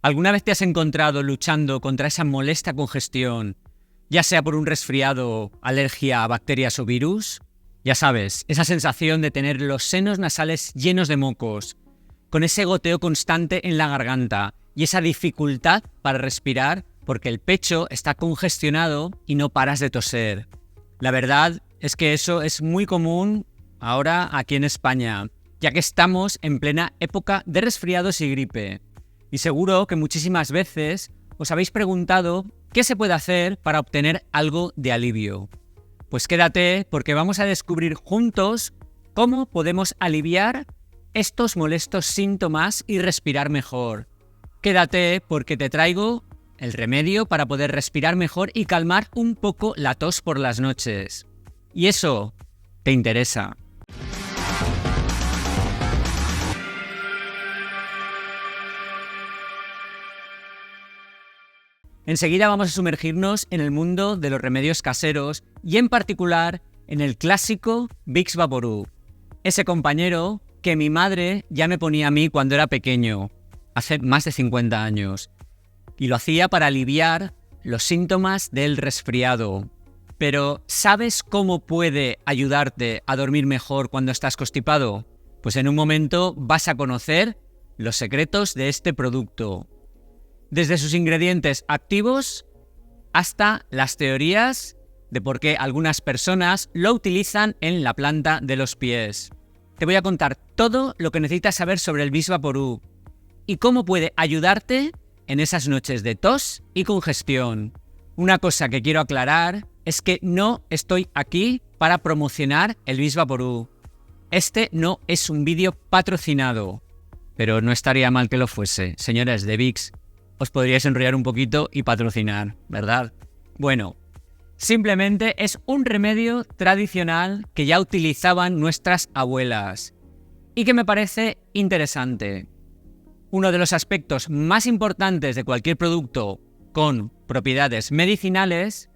¿Alguna vez te has encontrado luchando contra esa molesta congestión, ya sea por un resfriado, alergia a bacterias o virus? Ya sabes, esa sensación de tener los senos nasales llenos de mocos, con ese goteo constante en la garganta y esa dificultad para respirar porque el pecho está congestionado y no paras de toser. La verdad es que eso es muy común ahora aquí en España, ya que estamos en plena época de resfriados y gripe. Y seguro que muchísimas veces os habéis preguntado qué se puede hacer para obtener algo de alivio. Pues quédate porque vamos a descubrir juntos cómo podemos aliviar estos molestos síntomas y respirar mejor. Quédate porque te traigo el remedio para poder respirar mejor y calmar un poco la tos por las noches. Y eso te interesa. Enseguida vamos a sumergirnos en el mundo de los remedios caseros y en particular en el clásico Vicks Vaporub. Ese compañero que mi madre ya me ponía a mí cuando era pequeño, hace más de 50 años. Y lo hacía para aliviar los síntomas del resfriado. Pero ¿sabes cómo puede ayudarte a dormir mejor cuando estás constipado? Pues en un momento vas a conocer los secretos de este producto. Desde sus ingredientes activos hasta las teorías de por qué algunas personas lo utilizan en la planta de los pies. Te voy a contar todo lo que necesitas saber sobre el Vicks Vaporub y cómo puede ayudarte en esas noches de tos y congestión. Una cosa que quiero aclarar es que no estoy aquí para promocionar el Vicks Vaporub. Este no es un vídeo patrocinado, pero no estaría mal que lo fuese. Señores de Vicks, os podríais enrollar un poquito y patrocinar, ¿verdad? Bueno, simplemente es un remedio tradicional que ya utilizaban nuestras abuelas y que me parece interesante. Uno de los aspectos más importantes de cualquier producto con propiedades medicinales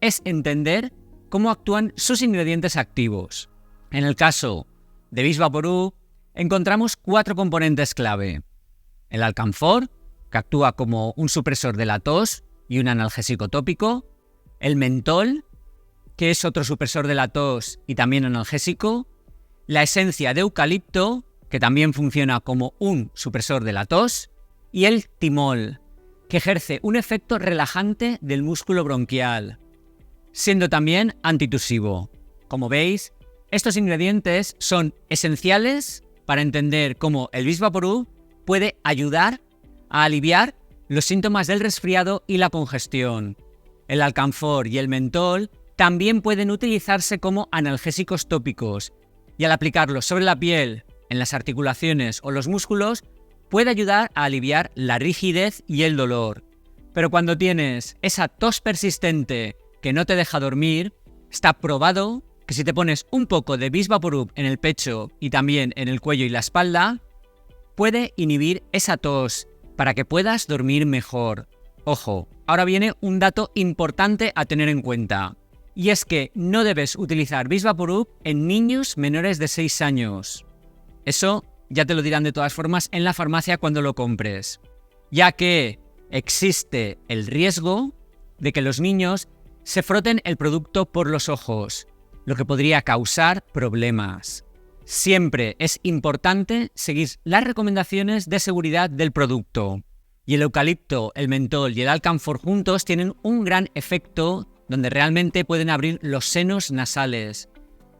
es entender cómo actúan sus ingredientes activos. En el caso de Vicks Vaporub encontramos 4 componentes clave. El alcanfor, que actúa como un supresor de la tos y un analgésico tópico. El mentol, que es otro supresor de la tos y también analgésico. La esencia de eucalipto, que también funciona como un supresor de la tos. Y el timol, que ejerce un efecto relajante del músculo bronquial, siendo también antitusivo. Como veis, estos ingredientes son esenciales para entender cómo el Vicks Vaporub puede ayudar a aliviar los síntomas del resfriado y la congestión. El alcanfor y el mentol también pueden utilizarse como analgésicos tópicos y al aplicarlos sobre la piel, en las articulaciones o los músculos, puede ayudar a aliviar la rigidez y el dolor. Pero cuando tienes esa tos persistente que no te deja dormir, está probado que si te pones un poco de Vicks Vaporub en el pecho y también en el cuello y la espalda, puede inhibir esa tos para que puedas dormir mejor. Ojo, ahora viene un dato importante a tener en cuenta. Y es que no debes utilizar Vicks Vaporub en niños menores de 6 años. Eso ya te lo dirán de todas formas en la farmacia cuando lo compres, ya que existe el riesgo de que los niños se froten el producto por los ojos, lo que podría causar problemas. Siempre es importante seguir las recomendaciones de seguridad del producto. Y el eucalipto, el mentol y el alcanfor juntos tienen un gran efecto donde realmente pueden abrir los senos nasales.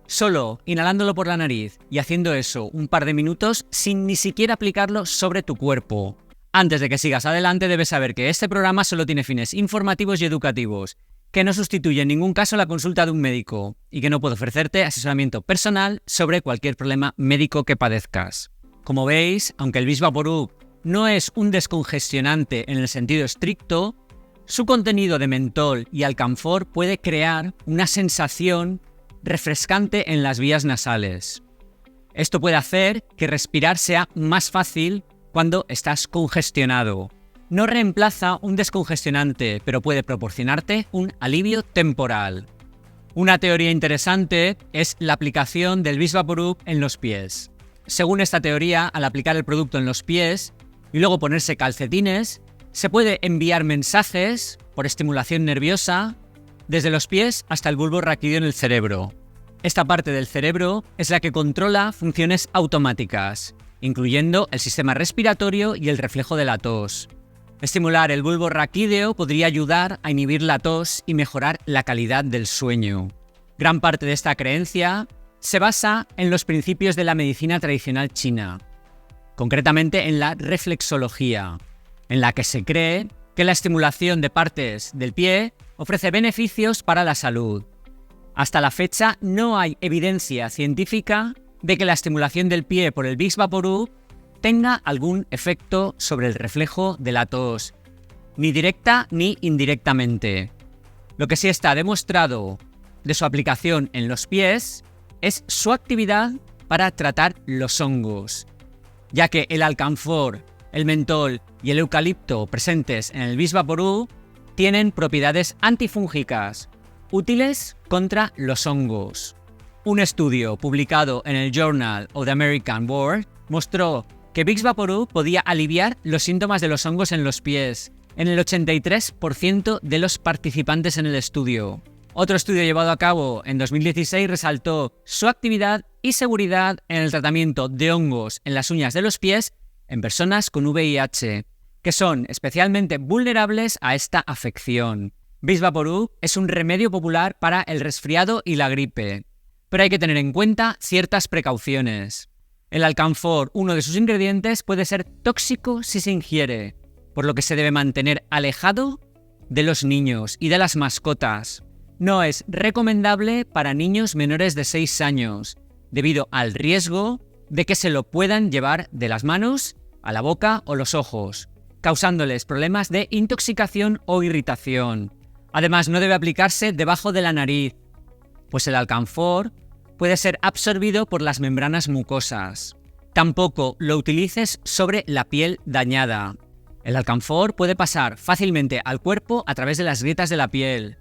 Solo inhalándolo por la nariz y haciendo eso un par de minutos sin ni siquiera aplicarlo sobre tu cuerpo. Antes de que sigas adelante debes saber que este programa solo tiene fines informativos y educativos, que no sustituye en ningún caso la consulta de un médico y que no puedo ofrecerte asesoramiento personal sobre cualquier problema médico que padezcas. Como veis, aunque el Vicks Vaporub no es un descongestionante en el sentido estricto, su contenido de mentol y alcanfor puede crear una sensación refrescante en las vías nasales. Esto puede hacer que respirar sea más fácil cuando estás congestionado. No reemplaza un descongestionante, pero puede proporcionarte un alivio temporal. Una teoría interesante es la aplicación del Vicks Vaporub en los pies. Según esta teoría, al aplicar el producto en los pies y luego ponerse calcetines, Se puede enviar mensajes por estimulación nerviosa desde los pies hasta el bulbo raquídeo en el cerebro. Esta parte del cerebro es la que controla funciones automáticas, incluyendo el sistema respiratorio y el reflejo de la tos. Estimular el bulbo raquídeo podría ayudar a inhibir la tos y mejorar la calidad del sueño. Gran parte de esta creencia se basa en los principios de la medicina tradicional china, concretamente en la reflexología, en la que se cree que la estimulación de partes del pie ofrece beneficios para la salud. Hasta la fecha no hay evidencia científica de que la estimulación del pie por el Vicks Vaporub tenga algún efecto sobre el reflejo de la tos, ni directa ni indirectamente. Lo que sí está demostrado de su aplicación en los pies es su actividad para tratar los hongos, ya que el alcanfor, el mentol y el eucalipto presentes en el Vicks Vaporub tienen propiedades antifúngicas, útiles contra los hongos. Un estudio publicado en el Journal of the American Board mostró que Vicks Vaporub podía aliviar los síntomas de los hongos en los pies en el 83% de los participantes en el estudio. Otro estudio llevado a cabo en 2016 resaltó su actividad y seguridad en el tratamiento de hongos en las uñas de los pies en personas con VIH, que son especialmente vulnerables a esta afección. Vicks Vaporub es un remedio popular para el resfriado y la gripe, pero hay que tener en cuenta ciertas precauciones. El alcanfor, uno de sus ingredientes, puede ser tóxico si se ingiere, por lo que se debe mantener alejado de los niños y de las mascotas. No es recomendable para niños menores de 6 años, debido al riesgo de que se lo puedan llevar de las manos a la boca o los ojos, causándoles problemas de intoxicación o irritación. Además, no debe aplicarse debajo de la nariz, pues el alcanfor puede ser absorbido por las membranas mucosas. Tampoco lo utilices sobre la piel dañada. El alcanfor puede pasar fácilmente al cuerpo a través de las grietas de la piel.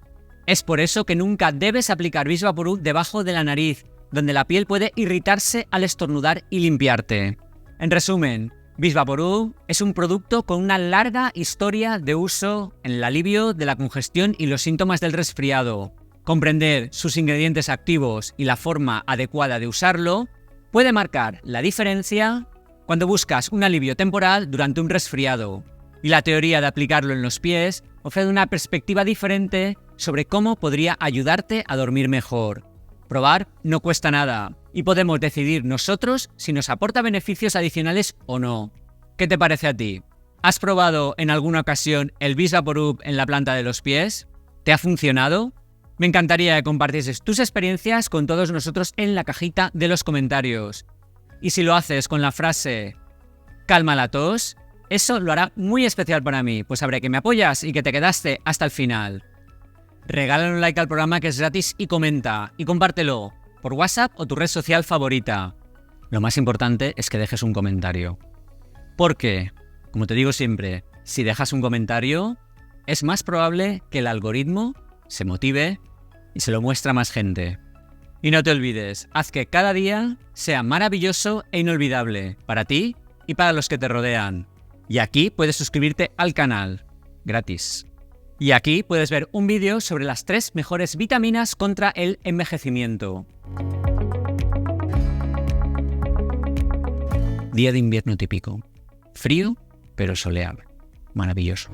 Es por eso que nunca debes aplicar Vicks Vaporub debajo de la nariz, donde la piel puede irritarse al estornudar y limpiarte. En resumen, Vicks Vaporub es un producto con una larga historia de uso en el alivio de la congestión y los síntomas del resfriado. Comprender sus ingredientes activos y la forma adecuada de usarlo puede marcar la diferencia cuando buscas un alivio temporal durante un resfriado. Y la teoría de aplicarlo en los pies ofrece una perspectiva diferente sobre cómo podría ayudarte a dormir mejor. Probar no cuesta nada y podemos decidir nosotros si nos aporta beneficios adicionales o no. ¿Qué te parece a ti? ¿Has probado en alguna ocasión el Vicks Vaporub en la planta de los pies? ¿Te ha funcionado? Me encantaría que compartieses tus experiencias con todos nosotros en la cajita de los comentarios. Y si lo haces con la frase "calma la tos", eso lo hará muy especial para mí, pues sabré que me apoyas y que te quedaste hasta el final. Regálale un like al programa, que es gratis, y comenta, y compártelo por WhatsApp o tu red social favorita. Lo más importante es que dejes un comentario. Porque, como te digo siempre, si dejas un comentario, es más probable que el algoritmo se motive y se lo muestre a más gente. Y no te olvides, haz que cada día sea maravilloso e inolvidable para ti y para los que te rodean. Y aquí puedes suscribirte al canal, gratis. Y aquí puedes ver un vídeo sobre las 3 mejores vitaminas contra el envejecimiento. Día de invierno típico. Frío, pero soleado. Maravilloso.